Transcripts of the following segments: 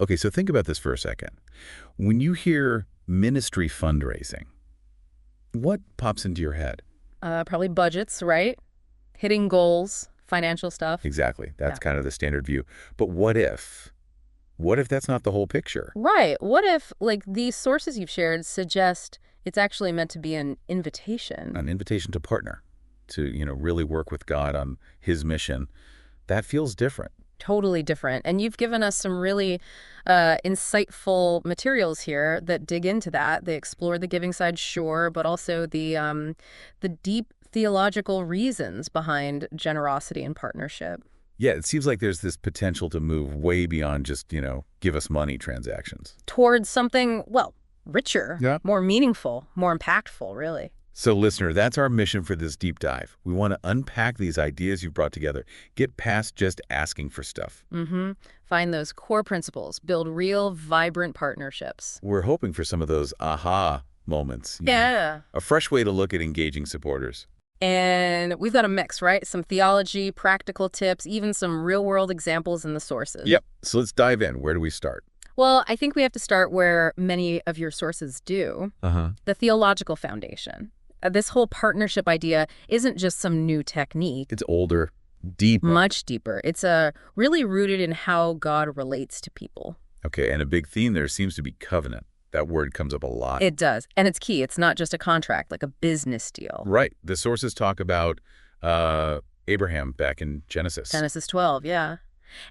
Okay, so think about this for a second. When you hear ministry fundraising, what pops into your head? Probably budgets, right? Hitting goals, financial stuff. Exactly. Yeah. That's kind of the standard view. But what if? What if that's not the whole picture? Right. What if, like, these sources you've shared suggest it's actually meant to be an invitation? An invitation to partner, to, really work with God on his mission. That feels different. Totally different. And you've given us some really insightful materials here that dig into that. They explore the giving side, sure, but also the deep theological reasons behind generosity and partnership. Yeah, it seems like there's this potential to move way beyond just, give us money transactions. Towards something, well, richer, Yeah. more meaningful, more impactful, really. So, listener, that's our mission for this deep dive. We want to unpack these ideas you've brought together, get past just asking for stuff. Find those core principles, build real, vibrant partnerships. We're hoping for some of those aha moments. Yeah. A fresh way to look at engaging supporters. And we've got a mix, right? Some theology, practical tips, even some real-world examples in the sources. Yep. So let's dive in. Where do we start? Well, I think we have to start where many of your sources do, the theological foundation. This whole partnership idea isn't just some new technique. It's older, deeper. Much deeper. It's really rooted in how God relates to people. Okay, and a big theme there seems to be covenant. That word comes up a lot. It does. And it's key. It's not just a contract, like a business deal. Right. The sources talk about Abraham back in Genesis. Genesis 12, yeah.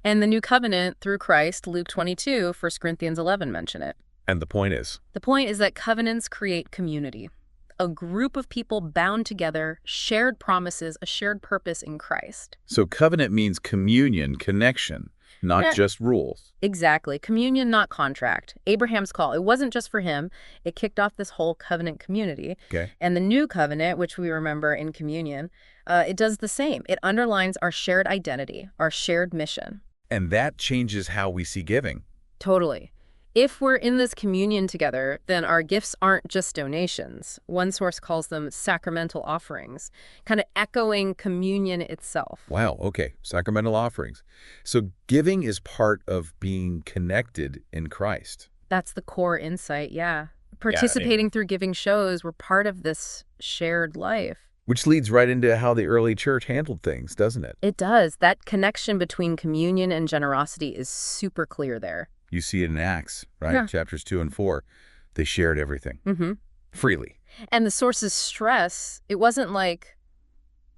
And the new covenant through Christ, Luke 22, 1 Corinthians 11 mention it. And the point is? The point is that covenants create community. A group of people bound together, shared promises, a shared purpose in Christ. So covenant means communion, connection, not just rules. Exactly. Communion, not contract. Abraham's call, it wasn't just for him. It kicked off this whole covenant community. Okay. And the new covenant, which we remember in communion, it does the same. It underlines our shared identity, our shared mission. And that changes how we see giving. Totally. If we're in this communion together, then our gifts aren't just donations. One source calls them sacramental offerings, kind of echoing communion itself. Wow, okay. Sacramental offerings. So giving is part of being connected in Christ. That's the core insight, yeah. Participating through giving shows we're part of this shared life. Which leads right into how the early church handled things, doesn't it? It does. That connection between communion and generosity is super clear there. You see it in Acts, right? Yeah. Chapters 2 and 4. They shared everything. Freely. And the sources stress, it wasn't like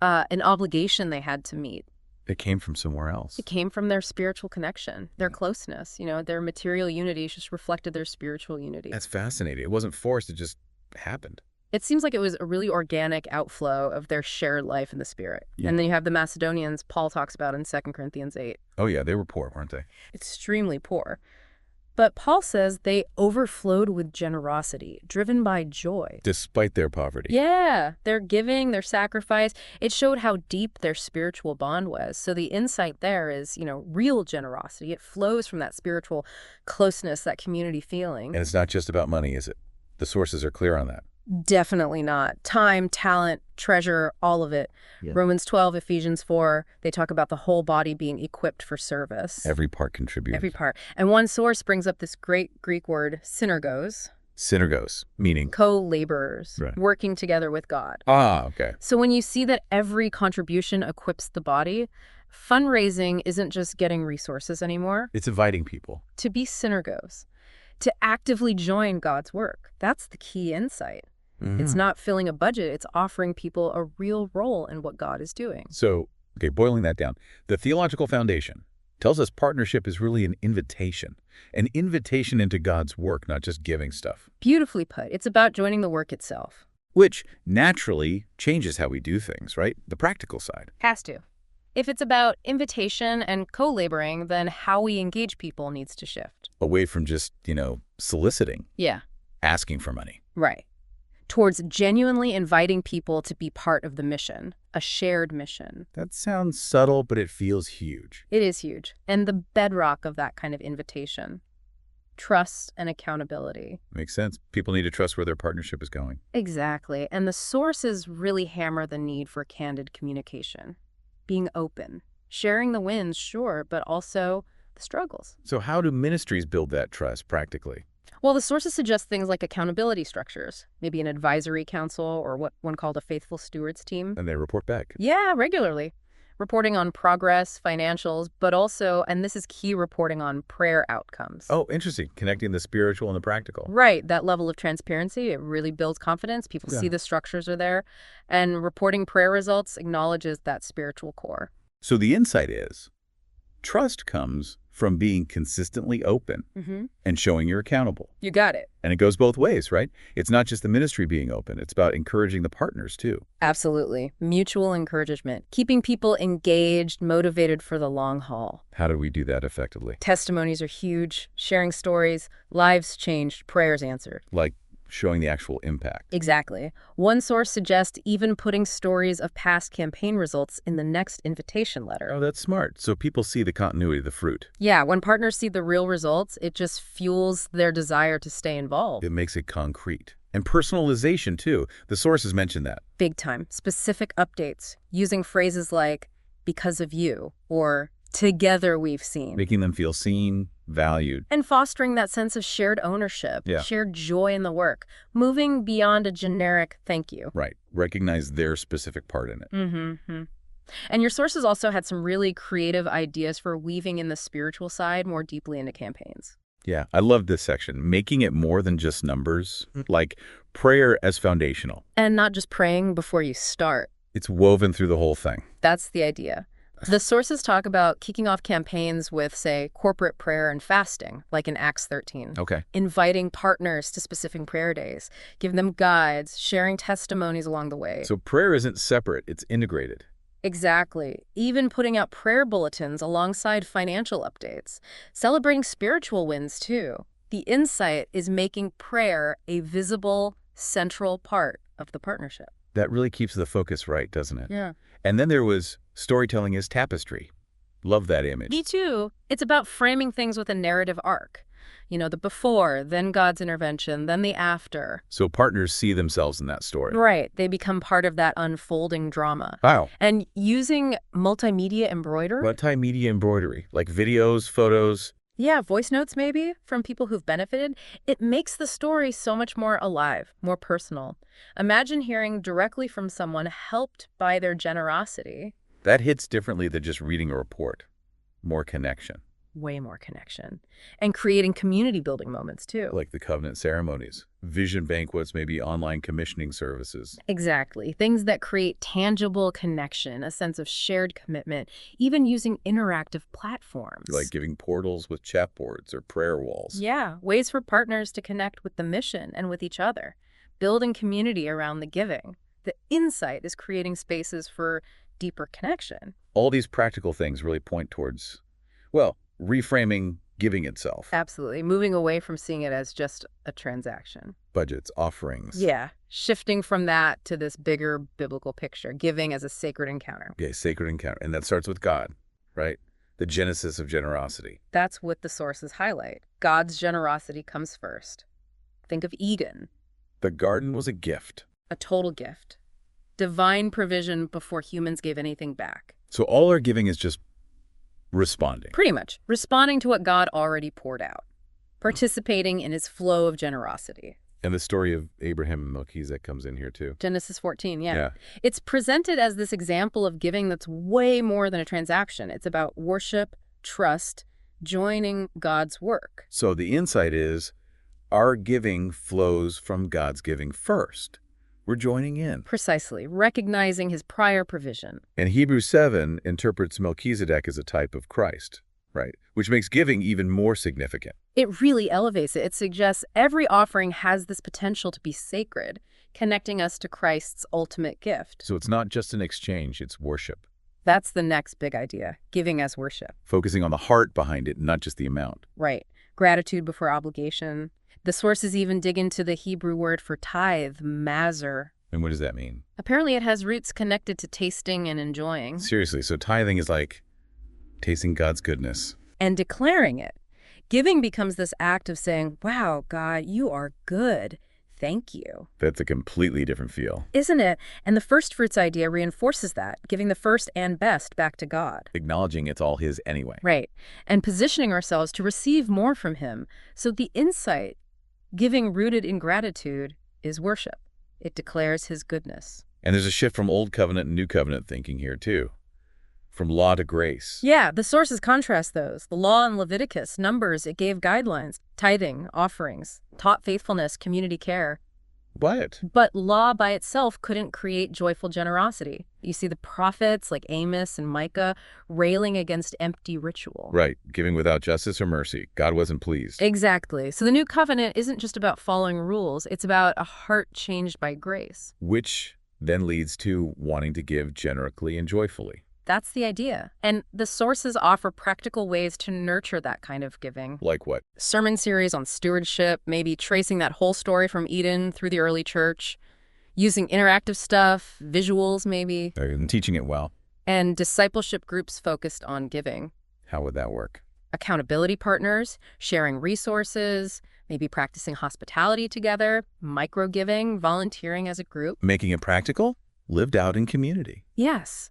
an obligation they had to meet. It came from somewhere else. It came from their spiritual connection, their closeness. Their material unity just reflected their spiritual unity. That's fascinating. It wasn't forced. It just happened. It seems like it was a really organic outflow of their shared life in the Spirit. Yeah. And then you have the Macedonians Paul talks about in 2 Corinthians 8. Oh, yeah. They were poor, weren't they? Extremely poor. But Paul says they overflowed with generosity, driven by joy. Despite their poverty. Yeah, their giving, their sacrifice, it showed how deep their spiritual bond was. So the insight there is, real generosity. It flows from that spiritual closeness, that community feeling. And it's not just about money, is it? The sources are clear on that. Definitely not. Time, talent, treasure, all of it. Yeah. Romans 12, Ephesians 4, they talk about the whole body being equipped for service. Every part contributes. Every part. And one source brings up this great Greek word, synergos. Synergos, meaning? Co-laborers, Right. working together with God. Ah, okay. So when you see that every contribution equips the body, fundraising isn't just getting resources anymore. It's inviting people. To be synergos, to actively join God's work. That's the key insight. It's not filling a budget. It's offering people a real role in what God is doing. So, okay, boiling that down, the theological foundation tells us partnership is really an invitation into God's work, not just giving stuff. Beautifully put. It's about joining the work itself. Which naturally changes how we do things, right? The practical side. Has to. If it's about invitation and co-laboring, then how we engage people needs to shift. Away from just, soliciting, Yeah, asking for money. right. Towards genuinely inviting people to be part of the mission, a shared mission. That sounds subtle, but it feels huge. It is huge. And the bedrock of that kind of invitation. Trust and accountability. Makes sense. People need to trust where their partnership is going. Exactly. And the sources really hammer the need for candid communication. Being open. Sharing the wins, sure, but also the struggles. So how do ministries build that trust practically? Well, the sources suggest things like accountability structures, maybe an advisory council or what one called a faithful stewards team. And they report back. Yeah, regularly. Reporting on progress, financials, but also, and this is key, reporting on prayer outcomes. Oh, interesting. Connecting the spiritual and the practical. Right, that level of transparency, it really builds confidence. People see the structures are there. And reporting prayer results acknowledges that spiritual core. So the insight is, trust comes from being consistently open and showing you're accountable. You got it. And it goes both ways, right? It's not just the ministry being open. It's about encouraging the partners, too. Absolutely. Mutual encouragement. Keeping people engaged, motivated for the long haul. How do we do that effectively? Testimonies are huge. Sharing stories, lives changed, prayers answered. Like showing the actual impact. Exactly. One source suggests even putting stories of past campaign results in the next invitation letter. Oh, that's smart. So people see the continuity, the fruit. Yeah, when partners see the real results, it just fuels their desire to stay involved. It makes it concrete. And personalization, too. The sources mention that. Big time. Specific updates, using phrases like, because of you, or together we've seen. Making them feel seen, valued. And fostering that sense of shared ownership, shared joy in the work, moving beyond a generic thank you. Right. Recognize their specific part in it. And your sources also had some really creative ideas for weaving in the spiritual side more deeply into campaigns. Yeah, I love this section. Making it more than just numbers, like prayer as foundational. And not just praying before you start. It's woven through the whole thing. That's the idea. The sources talk about kicking off campaigns with, say, corporate prayer and fasting, like in Acts 13. Okay. Inviting partners to specific prayer days, giving them guides, sharing testimonies along the way. So prayer isn't separate, it's integrated. Exactly. Even putting out prayer bulletins alongside financial updates. Celebrating spiritual wins, too. The insight is making prayer a visible, central part of the partnership. That really keeps the focus right, doesn't it? Yeah. And then there was storytelling as tapestry. Love that image. Me too. It's about framing things with a narrative arc. You know, the before, then God's intervention, then the after. So partners see themselves in that story. Right. They become part of that unfolding drama. Wow. And using multimedia embroidery. Multimedia embroidery, like videos, photos. Yeah, voice notes maybe from people who've benefited. It makes the story so much more alive, more personal. Imagine hearing directly from someone helped by their generosity. That hits differently than just reading a report. More connection. Way more connection. And creating community building moments, too. Like the covenant ceremonies, vision banquets, maybe online commissioning services. Exactly. Things that create tangible connection, a sense of shared commitment, even using interactive platforms. Like giving portals with chat boards or prayer walls. Yeah, ways for partners to connect with the mission and with each other. Building community around the giving. The insight is creating spaces for deeper connection. All these practical things really point towards, well, reframing giving itself. Absolutely. Moving away from seeing it as just a transaction. Budgets, offerings. Yeah. Shifting from that to this bigger biblical picture, giving as a sacred encounter. Yeah, sacred encounter. And that starts with God, right? The genesis of generosity. That's what the sources highlight. God's generosity comes first. Think of Eden. The garden was a gift. A total gift. Divine provision before humans gave anything back. So all our giving is just responding. Pretty much. Responding to what God already poured out. Participating in his flow of generosity. And the story of Abraham and Melchizedek comes in here too. Genesis 14, yeah. It's presented as this example of giving that's way more than a transaction. It's about worship, trust, joining God's work. So the insight is our giving flows from God's giving first. We're joining in. Precisely, recognizing his prior provision. And Hebrews 7 interprets Melchizedek as a type of Christ, right? Which makes giving even more significant. It really elevates it. It suggests every offering has this potential to be sacred, connecting us to Christ's ultimate gift. So it's not just an exchange, it's worship. That's the next big idea, giving as worship. Focusing on the heart behind it, not just the amount. Right. Gratitude before obligation. The sources even dig into the Hebrew word for tithe, mazer. And what does that mean? Apparently it has roots connected to tasting and enjoying. Seriously, so tithing is like tasting God's goodness. And declaring it. Giving becomes this act of saying, wow, God, you are good. thank you. That's a completely different feel. Isn't it? And the first fruits idea reinforces that, giving the first and best back to God. Acknowledging it's all his anyway. Right. And positioning ourselves to receive more from him. So the insight, giving rooted in gratitude, is worship. It declares his goodness. And there's a shift from Old Covenant and New Covenant thinking here, too. From law to grace. Yeah, the sources contrast those. The law in Leviticus, Numbers, it gave guidelines, tithing, offerings, taught faithfulness, community care. But Law by itself couldn't create joyful generosity. You see the prophets like Amos and Micah railing against empty ritual. right, giving without justice or mercy. God wasn't pleased. Exactly. So the new covenant isn't just about following rules. It's about a heart changed by grace. Which then leads to wanting to give generously and joyfully. That's the idea. And the sources offer practical ways to nurture that kind of giving. Like what? Sermon series on stewardship, maybe tracing that whole story from Eden through the early church, using interactive stuff, visuals maybe, And teaching it well. and discipleship groups focused on giving. How would that work? Accountability partners, sharing resources, maybe practicing hospitality together, micro-giving, volunteering as a group. Making it practical, lived out in community. Yes.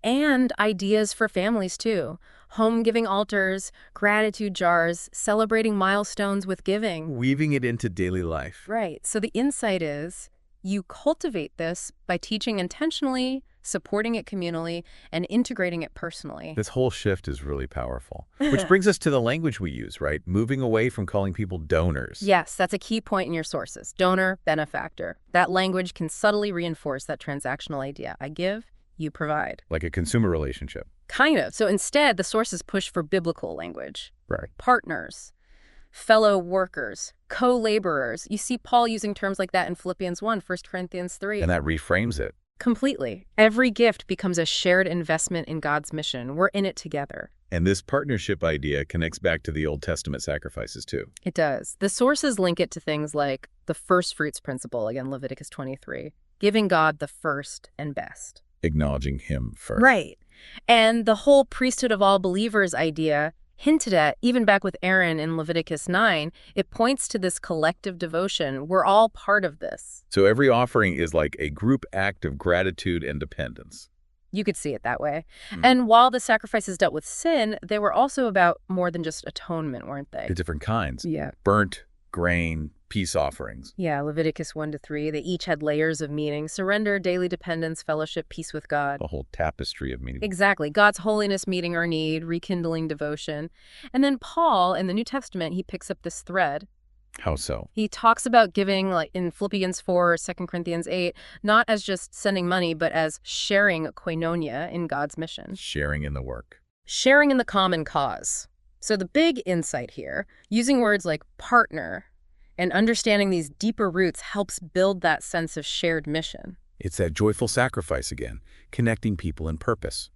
And ideas for families, too. Home giving altars, gratitude jars, celebrating milestones with giving. Weaving it into daily life. Right. So the insight is you cultivate this by teaching intentionally, supporting it communally, and integrating it personally. This whole shift is really powerful. Which brings us to the language we use, right? Moving away from calling people donors. Yes, that's a key point in your sources. Donor, benefactor. That language can subtly reinforce that transactional idea. I give, you provide. Like a consumer relationship. Kind of. So instead, the sources push for biblical language. Right. Partners, fellow workers, co-laborers. You see Paul using terms like that in Philippians 1, 1 Corinthians 3. And that reframes it. Completely. Every gift becomes a shared investment in God's mission. We're in it together. And this partnership idea connects back to the Old Testament sacrifices, too. It does. The sources link it to things like the first fruits principle, again, Leviticus 23, giving God the first and best. Acknowledging him first. Right. And the whole priesthood of all believers idea, hinted at even back with Aaron in Leviticus 9, it points to this collective devotion. We're all part of this. So every offering is like a group act of gratitude and dependence. You could see it that way. And while the sacrifices dealt with sin, they were also about more than just atonement, weren't they? The different kinds. Yeah. Burnt, grain, peace offerings. Yeah, Leviticus 1 to 3, they each had layers of meaning: surrender, daily dependence, fellowship, peace with God. The whole tapestry of meaning. Exactly. God's holiness meeting our need, rekindling devotion. And then Paul, in the New Testament, he picks up this thread. How so? He talks about giving, like in Philippians 4 or 2 Corinthians 8, not as just sending money, but as sharing koinonia in God's mission. Sharing in the work. Sharing in the common cause. So the big insight here, using words like partner and understanding these deeper roots helps build that sense of shared mission. It's that joyful sacrifice again, connecting people in purpose.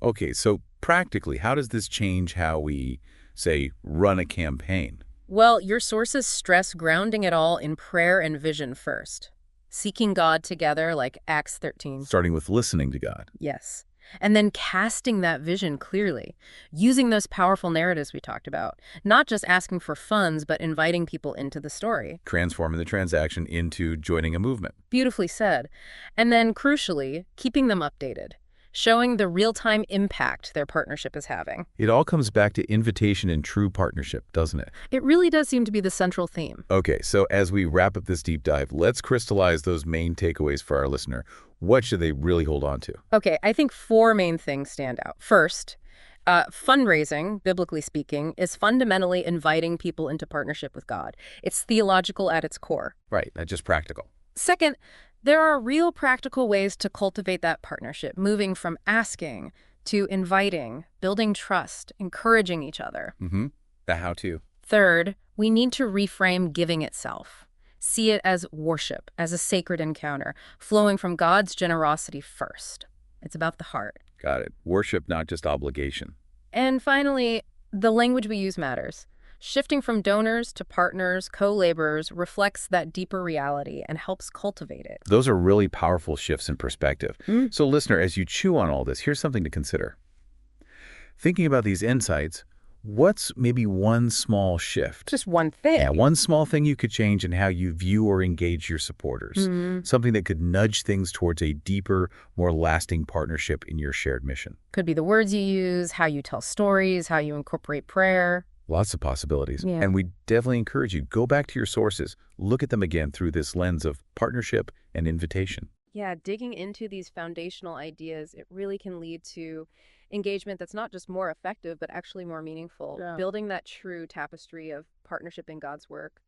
Okay, so practically, how does this change how we, say, run a campaign? Well, your sources stress grounding it all in prayer and vision first. Seeking God together, like Acts 13. Starting with listening to God. Yes. And then casting that vision clearly, using those powerful narratives we talked about, not just asking for funds, but inviting people into the story. Transforming the transaction into joining a movement. Beautifully said. And then, crucially, keeping them updated, showing the real-time impact their partnership is having. It all comes back to invitation and true partnership, doesn't it? It really does seem to be the central theme. Okay, so as we wrap up this deep dive, let's crystallize those main takeaways for our listener. What should they really hold on to? Okay, I think 4 main things stand out. First, fundraising, biblically speaking, is fundamentally inviting people into partnership with God. It's theological at its core. Right, not just practical. Second, there are real practical ways to cultivate that partnership, moving from asking to inviting, building trust, encouraging each other. The how-to. Third, we need to reframe giving itself. See it as worship, as a sacred encounter, flowing from God's generosity first. It's about the heart. Got it. Worship, not just obligation. And finally, the language we use matters. Shifting from donors to partners, co-laborers, reflects that deeper reality and helps cultivate it. Those are really powerful shifts in perspective. So listener, as you chew on all this, here's something to consider. Thinking about these insights, What's maybe one small shift? Just one Yeah, thing. one small thing you could change in how you view or engage your supporters. Mm, Something that could nudge things towards a deeper, more lasting partnership in your shared mission. could be the words you use, how you tell stories, how you incorporate prayer. Lots of possibilities. Yeah. And we definitely encourage you, go back to your sources, look at them again through this lens of partnership and invitation. Yeah, digging into these foundational ideas, it really can lead to engagement that's not just more effective, but actually more meaningful. Yeah. Building that true tapestry of partnership in God's work.